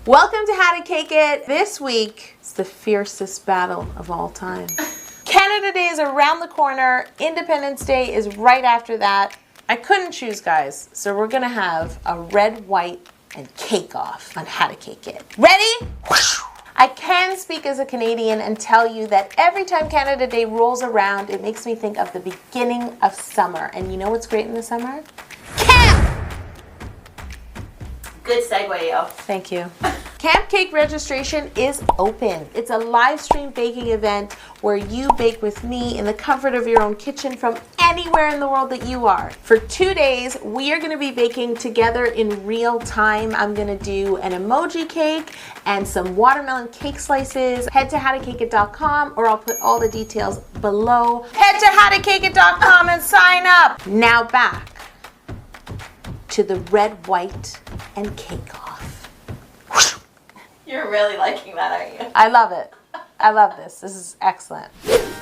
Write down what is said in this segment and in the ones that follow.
Welcome to How to Cake It. This week is the fiercest battle of all time. Canada Day is around the corner. Independence Day is right after that. I couldn't choose, guys, so we're gonna have a red, white, and cake off on How to Cake It. Ready? I can speak as a Canadian and tell you that every time Canada Day rolls around, it makes me think of the beginning of summer. And you know what's great in the summer? Camp! Good segue, yo. Thank you. Camp Cake registration is open. It's a live stream baking event where you bake with me in the comfort of your own kitchen from anywhere in the world that you are. For 2 days, we are gonna be baking together in real time. I'm gonna do an emoji cake and some watermelon cake slices. Head to howtocakeit.com or I'll put all the details below. Head to howtocakeit.com and sign up. Now back to the red, white, and cake off. You're really liking that, aren't you? I love it. I love this. This is excellent.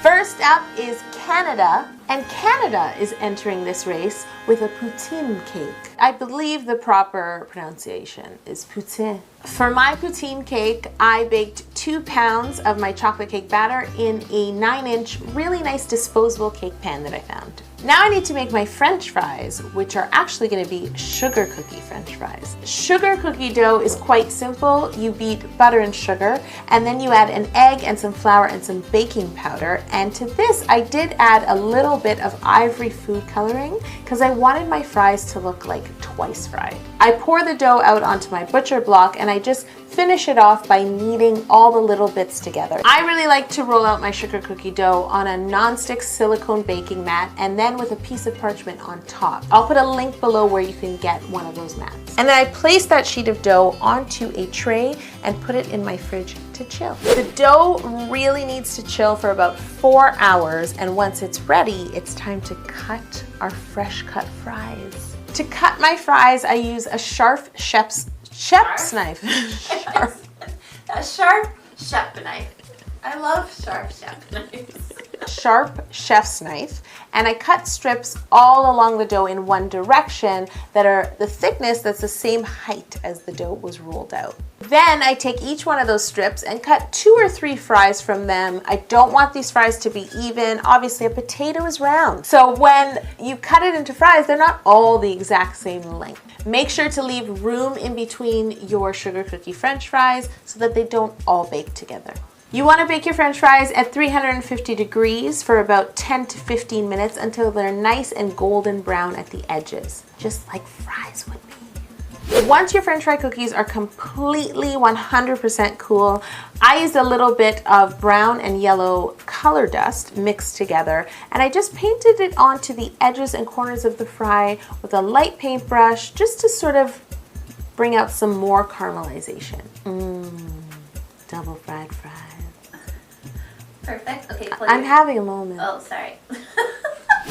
First up is Canada, and Canada is entering this race with a poutine cake. I believe the proper pronunciation is poutine. For my poutine cake, I baked 2 pounds of my chocolate cake batter in a 9-inch, really nice disposable cake pan that I found. Now I need to make my French fries, which are actually going to be sugar cookie French fries. Sugar cookie dough is quite simple. You beat butter and sugar, and then you add an egg and some flour and some baking powder. And to this, I did add a little bit of ivory food coloring because I wanted my fries to look like twice fried. I pour the dough out onto my butcher block and I just finish it off by kneading all the little bits together. I really like to roll out my sugar cookie dough on a non-stick silicone baking mat and then with a piece of parchment on top. I'll put a link below where you can get one of those mats. And then I place that sheet of dough onto a tray and put it in my fridge to chill. The dough really needs to chill for about 4 hours, and once it's ready, it's time to cut our fresh cut fries. To cut my fries, I use a sharp chef's knife. A sharp chef knife. I love sharp chef knives. Sharp chef's knife, and I cut strips all along the dough in one direction that are the thickness that's the same height as the dough was rolled out. Then I take each one of those strips and cut 2 or 3 fries from them. I don't want these fries to be even. Obviously, a potato is round. So when you cut it into fries, they're not all the exact same length. Make sure to leave room in between your sugar cookie French fries so that they don't all bake together. You want to bake your French fries at 350 degrees for about 10 to 15 minutes until they're nice and golden brown at the edges, just like fries would be. Once your French fry cookies are completely 100% cool, I used a little bit of brown and yellow color dust mixed together, and I just painted it onto the edges and corners of the fry with a light paintbrush just to sort of bring out some more caramelization. Double fried fries. Perfect. Okay, I'm having a moment. Oh, sorry.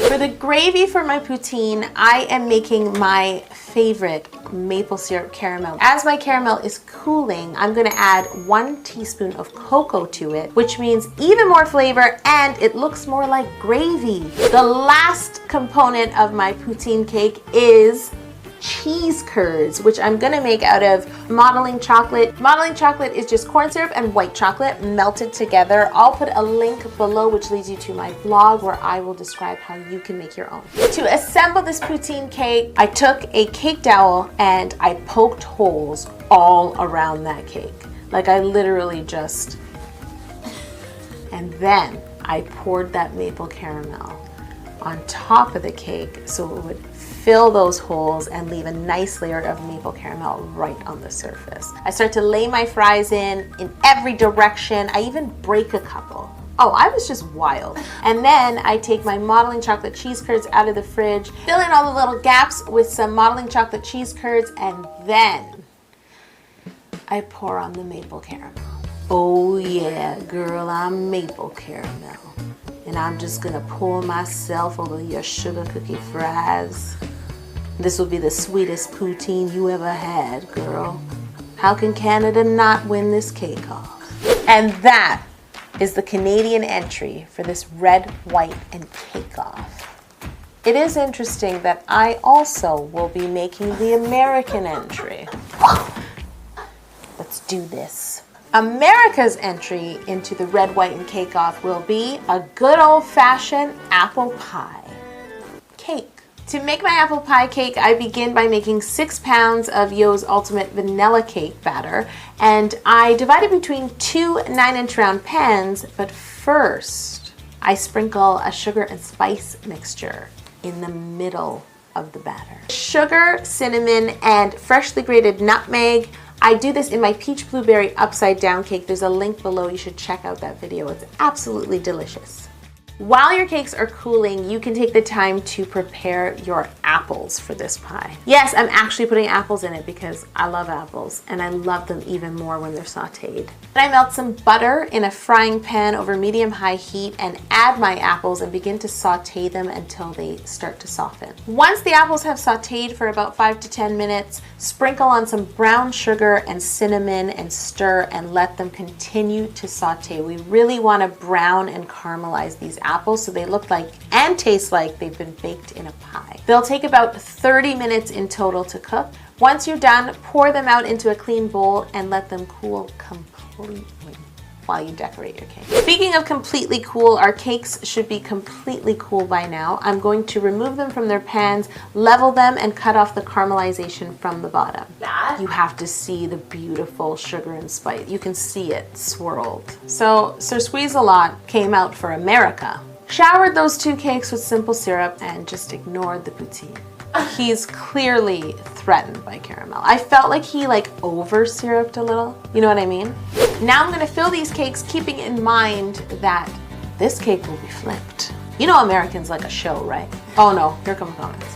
For the gravy for my poutine, I am making my favorite maple syrup caramel. As my caramel is cooling, I'm going to add 1 teaspoon of cocoa to it, which means even more flavor and it looks more like gravy. The last component of my poutine cake is cheese curds, which I'm gonna make out of modeling chocolate. Modeling chocolate is just corn syrup and white chocolate melted together. I'll put a link below which leads you to my blog where I will describe how you can make your own. To assemble this poutine cake, I took a cake dowel and I poked holes all around that cake. Like I literally just... And then I poured that maple caramel on top of the cake so it would fill those holes and leave a nice layer of maple caramel right on the surface. I start to lay my fries in every direction. I even break a couple. Oh, I was just wild. And then I take my modeling chocolate cheese curds out of the fridge, fill in all the little gaps with some modeling chocolate cheese curds, and then I pour on the maple caramel. Oh yeah, girl, I'm maple caramel. And I'm just gonna pour myself over your sugar cookie fries. This will be the sweetest poutine you ever had, girl. How can Canada not win this cake off? And that is the Canadian entry for this red, white, and cake off. It is interesting that I also will be making the American entry. But Let's do this. America's entry into the Red, White, and Cake Off will be a good old-fashioned apple pie cake. To make my apple pie cake, I begin by making 6 pounds of Yo's Ultimate Vanilla Cake batter, and I divide it between 2 9-inch round pans, but first I sprinkle a sugar and spice mixture in the middle of the batter. Sugar, cinnamon, and freshly grated nutmeg. I do this in my peach blueberry upside down cake. There's a link below. You should check out that video. It's absolutely delicious. While your cakes are cooling, you can take the time to prepare your apples for this pie. Yes, I'm actually putting apples in it because I love apples and I love them even more when they're sauteed. Then I melt some butter in a frying pan over medium-high heat and add my apples and begin to saute them until they start to soften. Once the apples have sauteed for about 5 to 10 minutes, sprinkle on some brown sugar and cinnamon and stir and let them continue to saute. We really want to brown and caramelize these apples so they look like and taste like they've been baked in a pie. They'll take about 30 minutes in total to cook. Once you're done, pour them out into a clean bowl and let them cool completely while you decorate your cake. Speaking of completely cool, our cakes should be completely cool by now. I'm going to remove them from their pans, level them, and cut off the caramelization from the bottom. You have to see the beautiful sugar and spice. You can see it swirled. So Sir Squeeze-A-Lot came out for America. Showered those 2 cakes with simple syrup and just ignored the poutine. He's clearly threatened by caramel. I felt like he over syruped a little. You know what I mean? Now I'm gonna fill these cakes keeping in mind that this cake will be flipped. You know Americans like a show, right? Oh no, here come comments.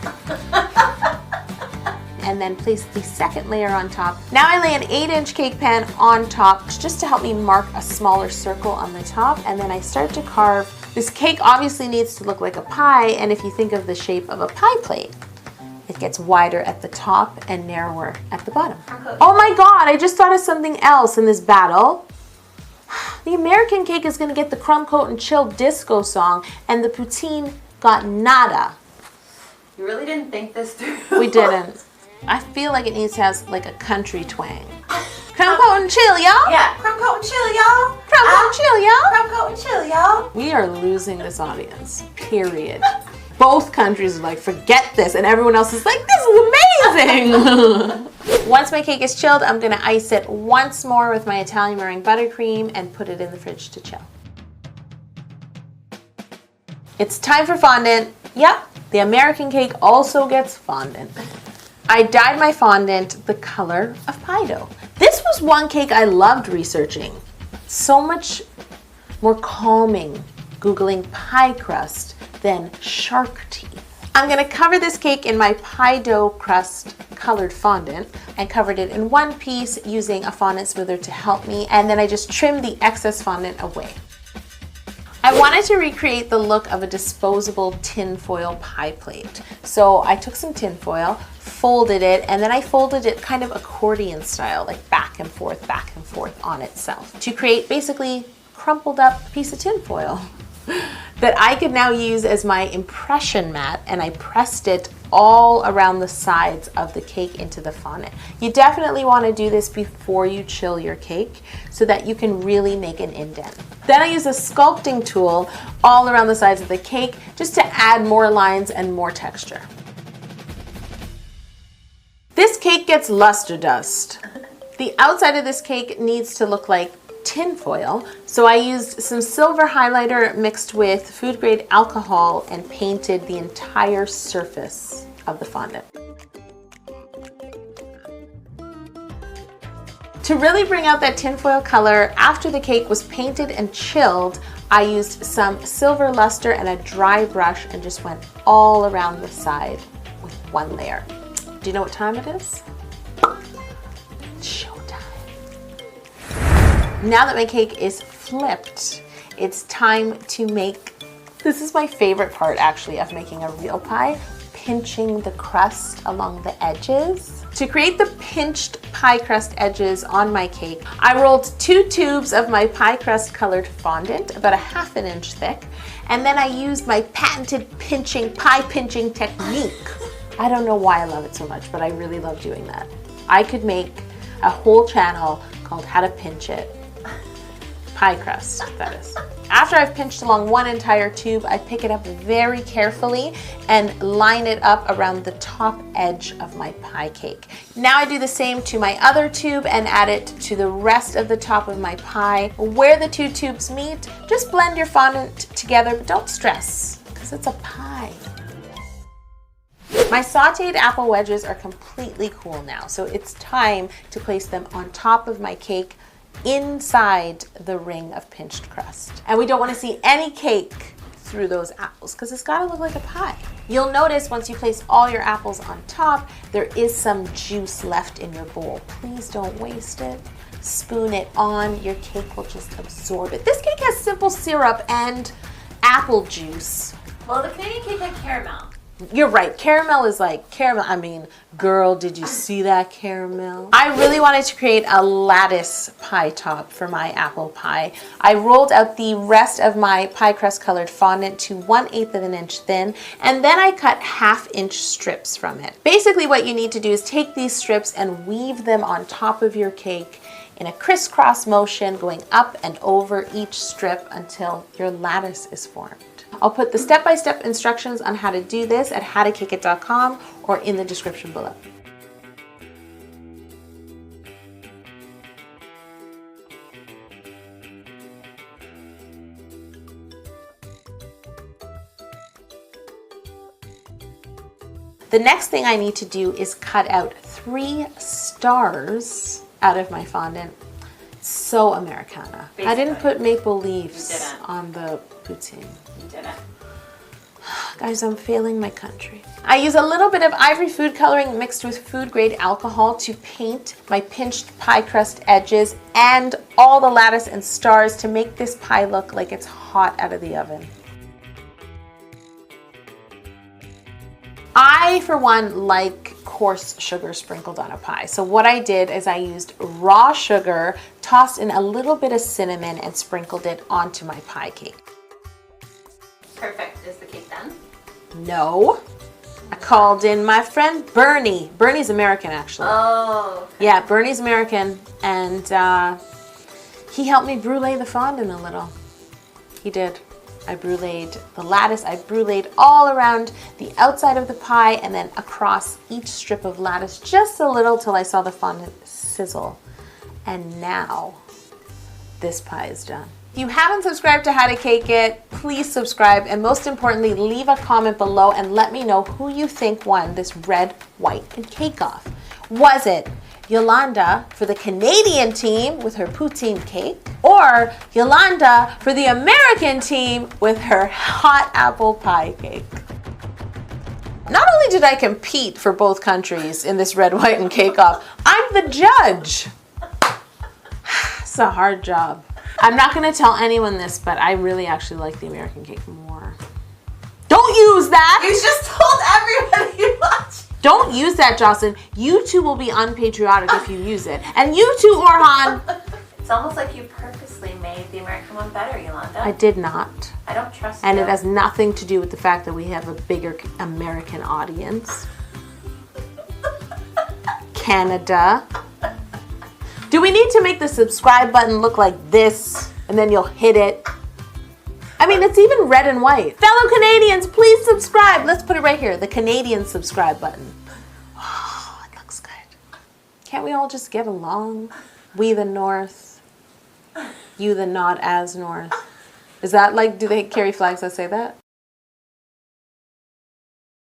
And then place the second layer on top. Now I lay an 8-inch cake pan on top just to help me mark a smaller circle on the top, and then I start to carve. This cake obviously needs to look like a pie, and if you think of the shape of a pie plate, it gets wider at the top and narrower at the bottom. Oh my God, I just thought of something else in this battle. The American cake is gonna get the crumb coat and chill disco song, and the poutine got nada. You really didn't think this through. We didn't. I feel like it needs to have a country twang. Crumb coat and chill, y'all. Yeah, crumb coat and chill, y'all. Crumb coat and chill, y'all. Crumb coat and chill, y'all. We are losing this audience, period. Both countries are like, forget this, and everyone else is like, this is amazing. Once my cake is chilled, I'm gonna ice it once more with my Italian meringue buttercream and put it in the fridge to chill. It's time for fondant. Yep, the American cake also gets fondant. I dyed my fondant the color of pie dough. This was one cake I loved researching. So much more calming Googling pie crust than shark teeth. I'm gonna cover this cake in my pie dough crust colored fondant and covered it in one piece using a fondant smoother to help me, and then I just trimmed the excess fondant away. I wanted to recreate the look of a disposable tinfoil pie plate. So I took some tinfoil, folded it, and then I folded it kind of accordion style, like back and forth on itself to create basically crumpled up piece of tinfoil that I could now use as my impression mat, and I pressed it all around the sides of the cake into the fondant. You definitely want to do this before you chill your cake so that you can really make an indent. Then I use a sculpting tool all around the sides of the cake just to add more lines and more texture. This cake gets luster dust. The outside of this cake needs to look like tinfoil, so I used some silver highlighter mixed with food grade alcohol and painted the entire surface of the fondant. To really bring out that tinfoil color, after the cake was painted and chilled, I used some silver luster and a dry brush and just went all around the side with one layer. Do you know what time it is? It's showtime. Now that my cake is flipped, it's time to make, this is my favorite part actually of making a real pie, pinching the crust along the edges. To create the pinched pie crust edges on my cake, I rolled 2 tubes of my pie crust colored fondant, about 1/2 inch thick, and then I used my patented pie pinching technique. I don't know why I love it so much, but I really love doing that. I could make a whole channel called How to Pinch It. Pie crust, that is. After I've pinched along one entire tube, I pick it up very carefully and line it up around the top edge of my pie cake. Now I do the same to my other tube and add it to the rest of the top of my pie. Where the two tubes meet, just blend your fondant together, but don't stress, because it's a pie. My sauteed apple wedges are completely cool now, so it's time to place them on top of my cake inside the ring of pinched crust. And we don't want to see any cake through those apples because it's got to look like a pie. You'll notice once you place all your apples on top, there is some juice left in your bowl. Please don't waste it. Spoon it on. Your cake will just absorb it. This cake has simple syrup and apple juice. Well, the Canadian cake had caramel. You're right, caramel is like caramel. I mean, girl, did you see that caramel? I really wanted to create a lattice pie top for my apple pie. I rolled out the rest of my pie crust colored fondant to 1/8 of an inch thin, and then I cut 1/2 inch strips from it. Basically what you need to do is take these strips and weave them on top of your cake in a crisscross motion, going up and over each strip until your lattice is formed. I'll put the step-by-step instructions on how to do this at howtocakeit.com or in the description below. The next thing I need to do is cut out 3 stars out of my fondant. So Americana. Basically. I didn't put maple leaves on the poutine. You didn't. Guys, I'm failing my country. I use a little bit of ivory food coloring mixed with food grade alcohol to paint my pinched pie crust edges and all the lattice and stars to make this pie look like it's hot out of the oven. I, for one, like coarse sugar sprinkled on a pie. So what I did is I used raw sugar, tossed in a little bit of cinnamon, and sprinkled it onto my pie cake. Perfect. Is the cake done? No. I called in my friend Bernie. Bernie's American, actually. Oh. Okay. Yeah, Bernie's American, and he helped me brulee the fondant a little. He did. I bruleed the lattice. I bruleed all around the outside of the pie and then across each strip of lattice just a little till I saw the fondant sizzle. And now this pie is done. If you haven't subscribed to How to Cake It, please subscribe, and most importantly, leave a comment below and let me know who you think won this red, white, and cake off. Was it Yolanda for the Canadian team with her poutine cake, or Yolanda for the American team with her hot apple pie cake? Not only did I compete for both countries in this red, white, and cake off, I'm the judge. It's a hard job. I'm not going to tell anyone this, but I really actually like the American cake more. Don't use that! You just told everybody you watched. Don't use that, Jocelyn. You two will be unpatriotic if you use it. And you too, Orhan. It's almost like you purposely made the American one better, Yolanda. I did not. I don't trust you. And it has nothing to do with the fact that we have a bigger American audience. Canada. Do we need to make the subscribe button look like this and then you'll hit it? I mean, it's even red and white. Fellow Canadians, please subscribe. Let's put it right here, the Canadian subscribe button. Oh, it looks good. Can't we all just get along? We the North, you the not as North. Is that like, do they carry flags that say that?